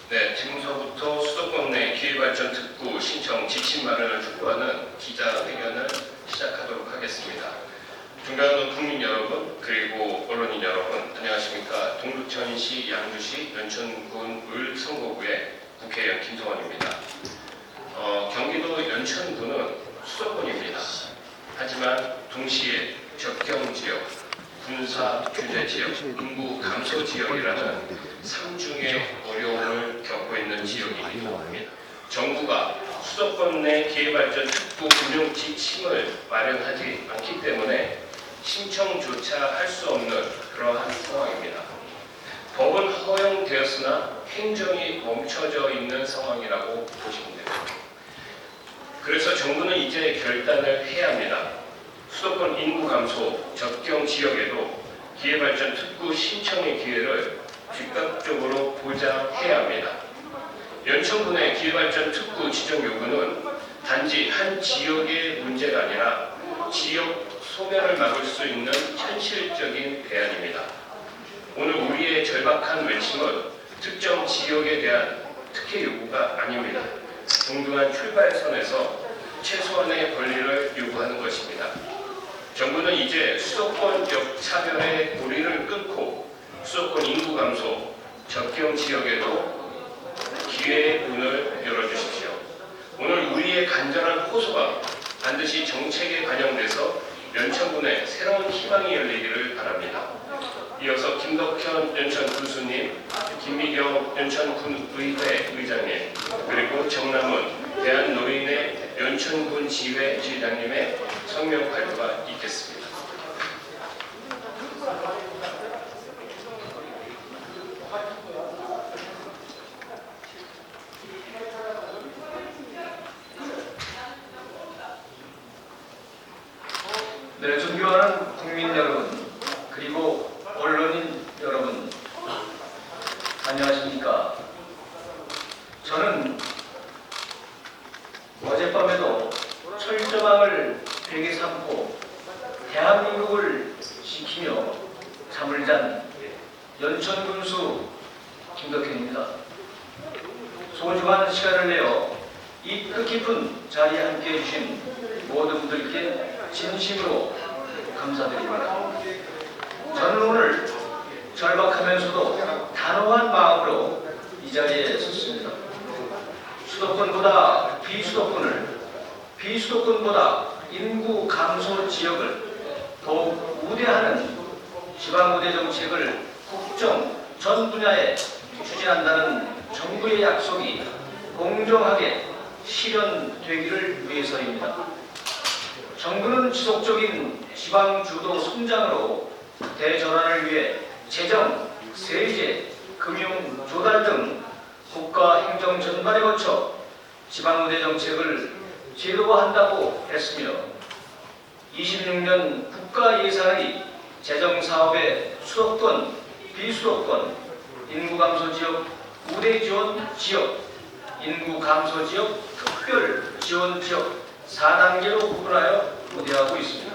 네, 지금서부터 수도권 내 기회발전 특구 신청 지침 마련을 촉구하는 기자회견을 시작하도록 하겠습니다. 존경하는 국민 여러분, 그리고 언론인 여러분, 안녕하십니까. 동두천시, 양주시, 연천군 을성고구의 국회의원 김성원입니다. 경기도 연천군은 수도권입니다. 하지만 동시에 접경지역, 군사 규제 지역, 인구 감소 지역이라는 3중의 어려움을 겪고 있는 지역이기도 합니다. 정부가 수도권 내 기회발전 특구 운용 지침을 마련하지 않기 때문에 신청조차 할 수 없는 그러한 상황입니다. 법은 허용되었으나 행정이 멈춰져 있는 상황이라고 보시면 됩니다. 그래서 정부는 이제 결단을 해야 합니다. 수도권 인구 감소, 접경 지역에도 기회발전 특구 신청의 기회를 즉각적으로 보장해야 합니다. 연천군의 기회발전 특구 지정 요구는 단지 한 지역의 문제가 아니라 지역 소멸을 막을 수 있는 현실적인 대안입니다. 오늘 우리의 절박한 외침은 특정 지역에 대한 특혜 요구가 아닙니다. 동등한 출발선에서 최소한의 권리를 요구하는 것입니다. 정부는 이제 수도권 역차별의 고리를 끊고 수도권 인구 감소, 접경 지역에도 기회의 문을 열어주십시오. 오늘 우리의 간절한 호소가 반드시 정책에 반영돼서 연천군에 새로운 희망이 열리기를 바랍니다. 이어서 김덕현 연천군수님, 김미경 연천군의회 의장님, 그리고 정남은 대한노인의 연천군 지회 지회장님의 성명 발표가 있겠습니다. 네, 존경하는 국민 여러분, 그리고 언론인 여러분, 안녕하십니까? 저는 어젯밤에도 철저망을 베개 삼고 대한민국을 지키며 잠을 잔 연천군수 김덕현입니다. 소중한 시간을 내어 이 뜻깊은 자리에 함께해 주신 모든 분들께 진심으로 감사드립니다. 저는 오늘 절박하면서도 단호한 마음으로 이 자리에 섰습니다. 수도권보다 비수도권을, 비수도권보다 인구 감소 지역을 더욱 우대하는 지방우대 정책을 국정 전 분야에 추진한다는 정부의 약속이 공정하게 실현되기를 위해서입니다. 정부는 지속적인 지방주도 성장으로 대전환을 위해 재정, 세제, 금융 조달 등 국가 행정 전반에 거쳐 지방우대 정책을 제도화한다고 했으며 26년 국가 예산의 재정사업의 수도권, 비수도권, 인구감소지역, 우대지원지역, 인구감소지역, 특별지원지역 4단계로 구분하여 우대하고 있습니다.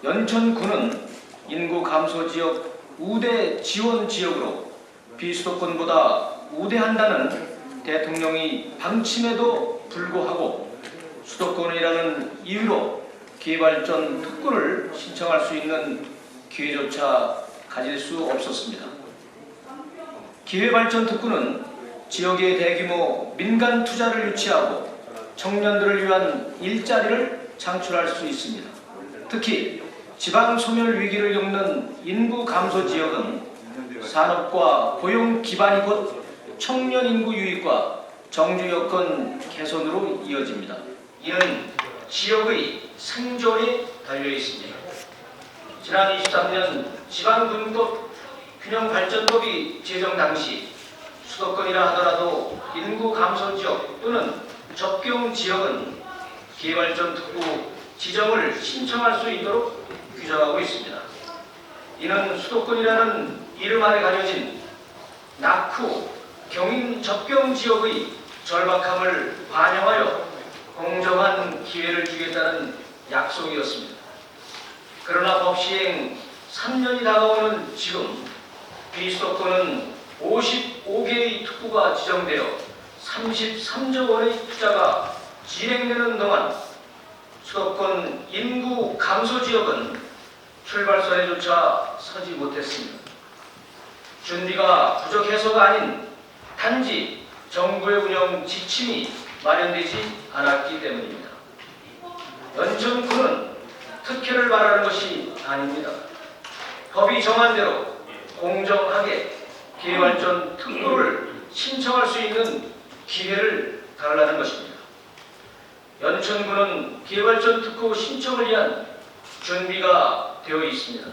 연천군은 인구감소지역, 우대지원지역으로 비수도권보다 우대한다는 대통령의 방침에도 불구하고 수도권이라는 이유로 기회발전 특구를 신청할 수 있는 기회조차 가질 수 없었습니다. 기회발전 특구는 지역의 대규모 민간 투자를 유치하고 청년들을 위한 일자리를 창출할 수 있습니다. 특히 지방 소멸 위기를 겪는 인구 감소 지역은 산업과 고용 기반이 곧 청년 인구 유입과 정주 여건 개선으로 이어집니다. 이는 지역의 생존에 달려 있습니다. 지난 23년 지방분급 균형발전법이 제정 당시 수도권이라 하더라도 인구 감소 지역 또는 접경 지역은 기회발전 특구 지정을 신청할 수 있도록 규정하고 있습니다. 이는 수도권이라는 이름 아래 가려진 낙후, 경인 접경 지역의 절박함을 반영하여 공정한 기회를 주겠다는 약속이었습니다. 그러나 법 시행 3년이 다가오는 지금 비수도권은 55개의 특구가 지정되어 33조 원의 투자가 진행되는 동안 수도권 인구 감소 지역은 출발선에조차 서지 못했습니다. 준비가 부족해서가 아닌 단지 정부의 운영 지침이 마련되지 않았기 때문입니다. 연천군은 특혜를 바라는 것이 아닙니다. 법이 정한 대로 공정하게 기회발전 특구를 신청할 수 있는 기회를 달라는 것입니다. 연천군은 기회발전 특구 신청을 위한 준비가 되어 있습니다.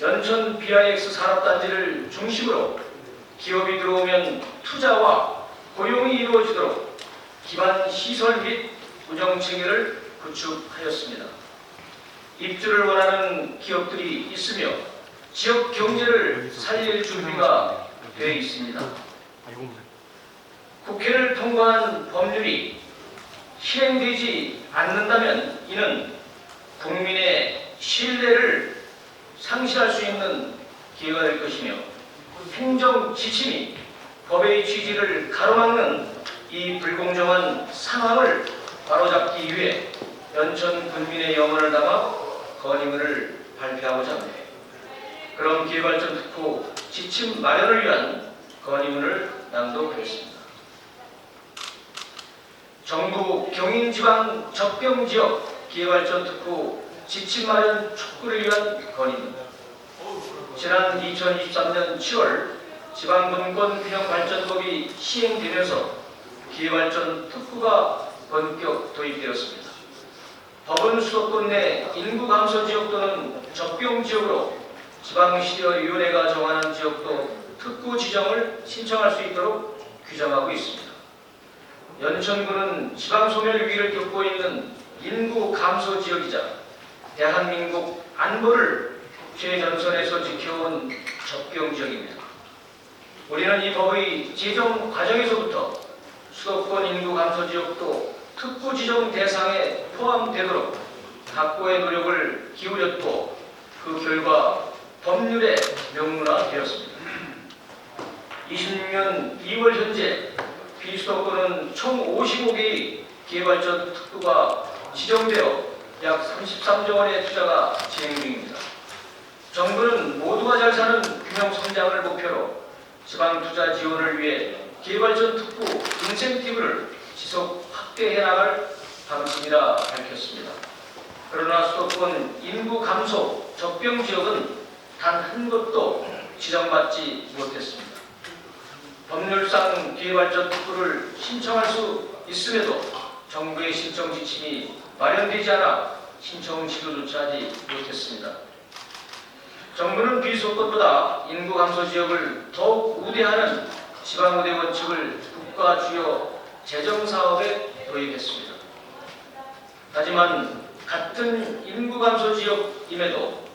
연천 BIX 산업단지를 중심으로 기업이 들어오면 투자와 고용이 이루어지도록 기반 시설 및 운영 체계를 구축하였습니다. 입주를 원하는 기업들이 있으며 지역 경제를 살릴 준비가 되어 있습니다. 국회를 통과한 법률이 실행되지 않는다면 이는 국민의 신뢰를 상실할 수 있는 기회가 될 것이며 행정 지침이 법의 취지를 가로막는 이 불공정한 상황을 바로잡기 위해 연천 군민의 영혼을 담아 건의문을 발표하고자 합니다. 그럼 기회발전 특구 지침 마련을 위한 건의문을 낭독하겠습니다. 정부 경인지방 접경지역 기회발전 특구 지침 마련 촉구를 위한 건의문. 지난 2023년 7월 지방분권균형발전법이 시행되면서 기회발전 특구가 본격 도입되었습니다. 법은 수도권 내 인구 감소 지역 또는 접경 지역으로 지방시의위원회가 정하는 지역도 특구 지정을 신청할 수 있도록 규정하고 있습니다. 연천군은 지방소멸 위기를 겪고 있는 인구 감소 지역이자 대한민국 안보를 최전선에서 지켜온 접경 지역입니다. 우리는 이 법의 제정 과정에서부터 수도권 인구 감소 지역도 특구 지정 대상에 포함되도록 각고의 노력을 기울였고 그 결과 법률에 명문화되었습니다. 26년 2월 현재 비수도권은 총 55개의 기회발전 특구가 지정되어 약 33조 원의 투자가 진행 중입니다. 정부는 모두가 잘 사는 균형 성장을 목표로 지방 투자 지원을 위해 기회발전 특구 인센티브를 지속 확대해 나갈 방침이라 밝혔습니다. 그러나 수도권 인구 감소 접경 지역은 단 한 곳도 지정받지 못했습니다. 법률상 기회발전 특구를 신청할 수 있음에도 정부의 신청 지침이 마련되지 않아 신청 지도조차 하지 못했습니다. 정부는 비수도권보다 인구 감소 지역을 더욱 우대하는 지방우대 원칙을 국가 주요 재정사업에 도입했습니다. 하지만 같은 인구 감소 지역임에도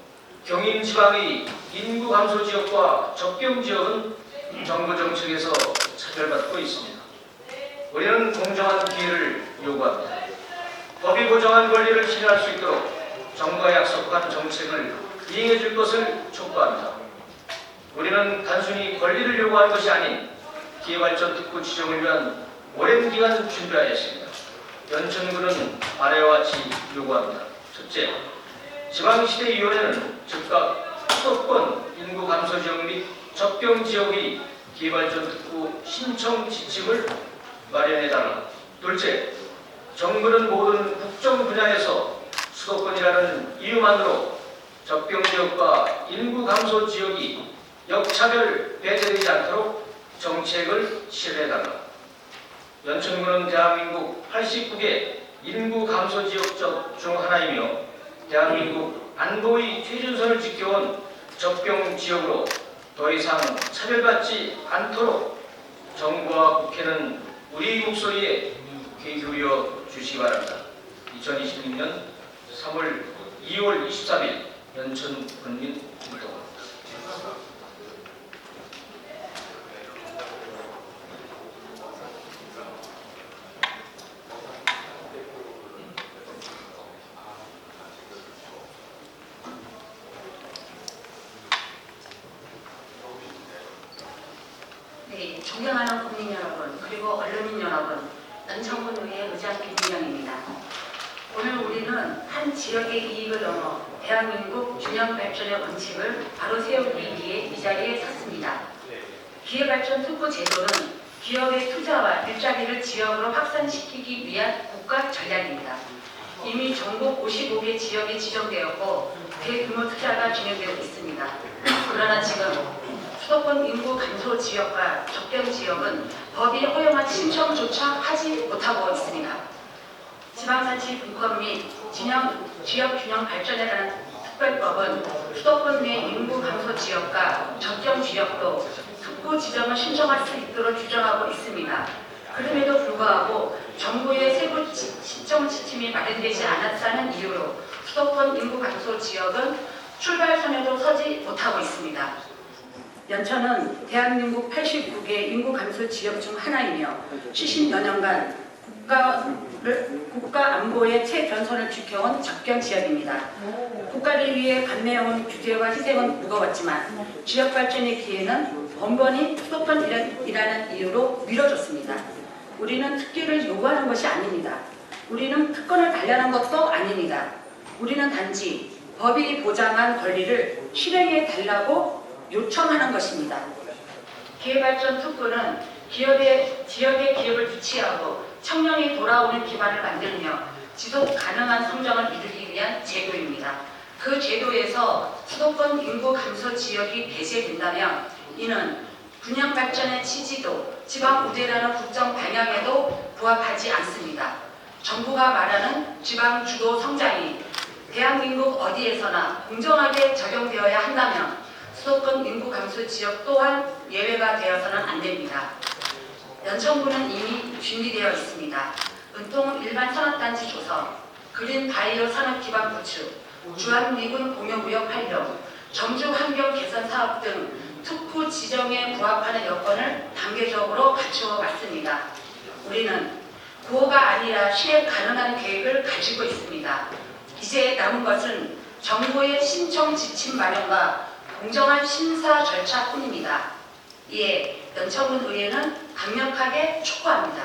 경인 지방의 인구 감소 지역과 접경 지역은 정부 정책에서 차별받고 있습니다. 우리는 공정한 기회를 요구합니다. 법이 보장한 권리를 실현할 수 있도록 정부가 약속한 정책을 이행해 줄 것을 촉구합니다. 우리는 단순히 권리를 요구하는 것이 아닌 기회발전 특구 지정을 위한 오랜 기간 준비하였습니다. 연천군은 아래와 같이 요구합니다. 첫째, 지방시대위원회는 즉각 수도권 인구 감소 지역 및 접경 지역의 기회발전 특구 신청 지침을 마련해달라. 둘째, 정부는 모든 국정 분야에서 수도권이라는 이유만으로 접경 지역과 인구 감소 지역이 역차별 배제되지 않도록 정책을 실현해달라. 연천군은 대한민국 89개 인구 감소 지역 중 하나이며 대한민국 안보의 최전선을 지켜온 접경 지역으로 더 이상 차별받지 않도록 정부와 국회는 우리 목소리에 귀 기울여 주시기 바랍니다. 2026년 2월 23일 연천 군민 운동. 네, 존경하는 국민 여러분, 그리고 언론인 여러분, 연천군의회 의장 김미영입니다. 오늘 우리는 한 지역의 이익을 넘어 대한민국 균형 발전의 원칙을 바로 세우기 위해 이 자리에 섰습니다. 기회발전 특구 제도는 기업의 투자와 일자리를 지역으로 확산시키기 위한 국가 전략입니다. 이미 전국 55개 지역이 지정되었고 대규모 투자가 진행되고 있습니다. 그러나 지금 수도권 인구 감소 지역과 접경 지역은 법이 허용한 신청조차 하지 못하고 있습니다. 지방자치 분권 및 지역 균형 발전에 관한 특별법은 수도권 내 인구 감소 지역과 접경 지역도 특구 지정을 신청할 수 있도록 규정하고 있습니다. 그럼에도 불구하고 정부의 세부 신청 지침이 마련되지 않았다는 이유로 수도권 인구 감소 지역은 출발선에도 서지 못하고 있습니다. 연천은 대한민국 89개 인구 감소 지역 중 하나이며 70여 년간 국가 안보의 최전선을 지켜온 접경 지역입니다. 국가를 위해 감내해온 규제와 희생은 무거웠지만 지역 발전의 기회는 번번이 수도권이라는 이유로 미뤄졌습니다. 우리는 특기를 요구하는 것이 아닙니다. 우리는 특권을 달라는 것도 아닙니다. 우리는 단지 법이 보장한 권리를 실행해 달라고 요청하는 것입니다. 기회발전 특구는 지역의 기업을 유치하고 청년이 돌아오는 기반을 만들며 지속 가능한 성장을 이루기 위한 제도입니다. 그 제도에서 수도권 인구 감소 지역이 배제된다면 이는 균형 발전의 취지도 지방 우대라는 국정 방향에도 부합하지 않습니다. 정부가 말하는 지방 주도 성장이 대한민국 어디에서나 공정하게 적용되어야 한다면 수도권 인구 감소 지역 또한 예외가 되어서는 안 됩니다. 연천군은 이미 준비되어 있습니다. 은통 일반 산업단지 조성, 그린 바이오 산업 기반 구축, 주한미군 공유구역 활용, 정주 환경 개선 사업 등 특구 지정에 부합하는 여건을 단계적으로 갖추어 왔습니다. 우리는 구호가 아니라 실행 가능한 계획을 가지고 있습니다. 이제 남은 것은 정부의 신청 지침 마련과 공정한 심사 절차뿐입니다. 이에 연천군 의회는 강력하게 촉구합니다.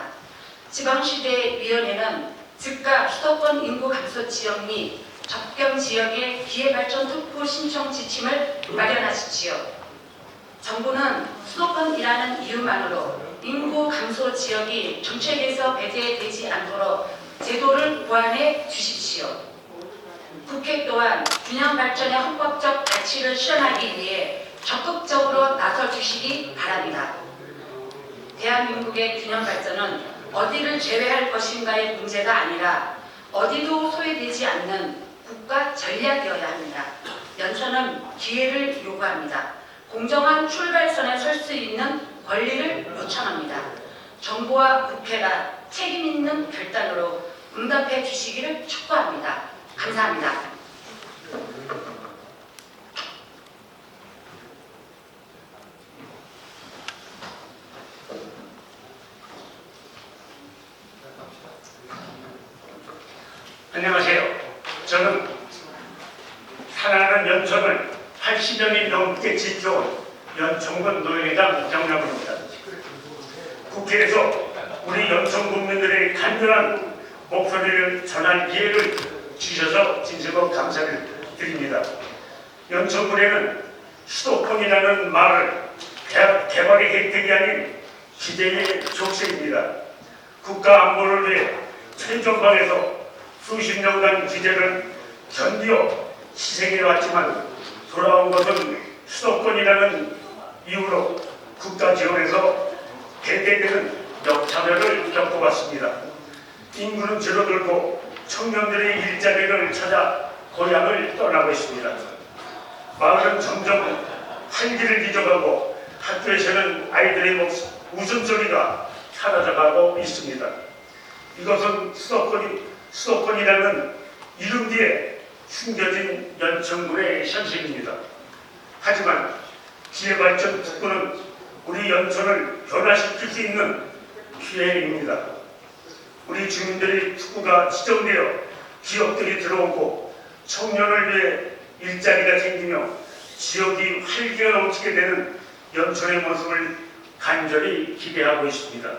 지방시대위원회는 즉각 수도권 인구 감소 지역 및 접경 지역의 기회발전 특구 신청 지침을 마련하십시오. 정부는 수도권이라는 이유만으로 인구 감소 지역이 정책에서 배제되지 않도록 제도를 보완해 주십시오. 국회 또한 균형 발전의 헌법적 가치를 실현하기 위해 적극적으로 나서 주시기 바랍니다. 대한민국의 균형 발전은 어디를 제외할 것인가의 문제가 아니라 어디도 소외되지 않는 국가 전략이어야 합니다. 연천은 기회를 요구합니다. 공정한 출발선에 설 수 있는 권리를 요청합니다. 정부와 국회가 책임 있는 결단으로 응답해 주시기를 촉구합니다. 감사합니다. 안녕하세요. 저는 사랑하는 연천을 80년이 넘게 지켜온 연천군 노회장 정남입니다. 국회에서 우리 연천 국민들의 간절한 목소리를 전할 기회를 주셔서 진심으로 감사를 드립니다. 연천군에는 수도권이라는 말을 개발의 혜택이 아닌 기대의 족쇄입니다. 국가 안보를 위해 최전방에서 수십 년간 기대를 견디어 희생해왔지만 돌아온 것은 수도권이라는 이유로 국가 지원에서 대대되는 역차별을 겪어왔습니다. 인구는 줄어들고 청년들의 일자리를 찾아 고향을 떠나고 있습니다. 마을은 점점 활기를 잊어가고 학교에서는 아이들의 웃음소리가 사라져가고 있습니다. 이것은 수도권이라는 이른 뒤에 숨겨진 연천군의 현실입니다. 하지만 기회발전 특구는 우리 연천을 변화시킬 수 있는 기회입니다. 우리 주민들의 특구가 지정되어 기업들이 들어오고 청년을 위해 일자리가 생기며 지역이 활기가 넘치게 되는 연천의 모습을 간절히 기대하고 있습니다.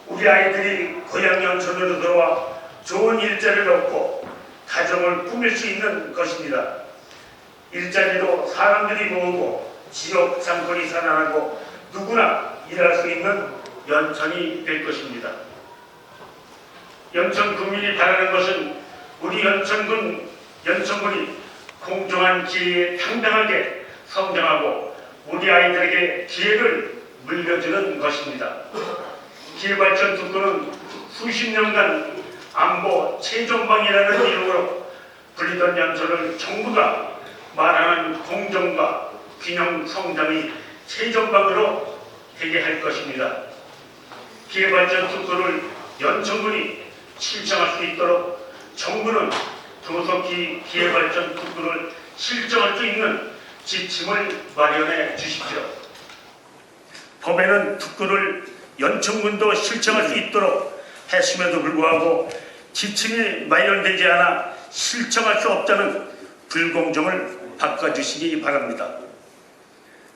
우리 아이들이 고향 연천으로 돌아와 좋은 일자리를 얻고 가정을 꾸밀 수 있는 것입니다. 일자리로 사람들이 모으고 지역 상권이 살아나고 누구나 일할 수 있는 연천이 될 것입니다. 연천 국민이 바라는 것은 우리 연천군이 공정한 기회에 당당하게 성장하고 우리 아이들에게 기회를 물려주는 것입니다. 기회발전 특구는 수십 년간 안보 최전방이라는 이름으로 불리던 연천을 정부가 말하는 공정과 균형 성장의 최전방으로 되게 할 것입니다. 기회발전 특구를 연천군이 실천할 수 있도록 정부는 조속히 기회발전 특구를 실정할 수 있는 지침을 마련해 주십시오. 법에는 특구를 연천군도 실정할 수 있도록 했음에도 불구하고 지침이 마련되지 않아 실정할 수 없다는 불공정을 바꿔주시기 바랍니다.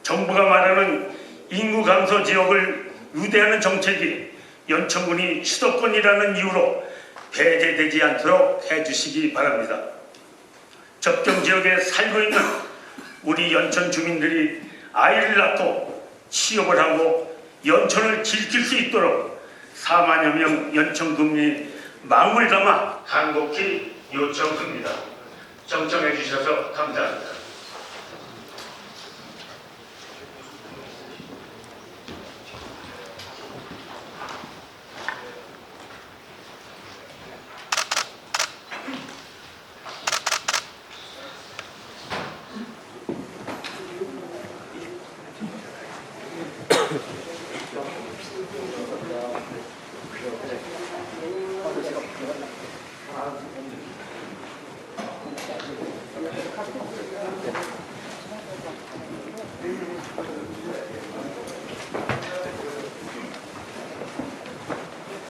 정부가 말하는 인구 감소 지역을 우대하는 정책이 연천군이 수도권이라는 이유로 배제되지 않도록 해주시기 바랍니다. 접경 지역에 살고 있는 우리 연천 주민들이 아이를 낳고 취업을 하고 연천을 지킬 수 있도록 4만여 명 연천 국민이 마음을 담아 간곡히 요청합니다. 정청해 주셔서 감사합니다.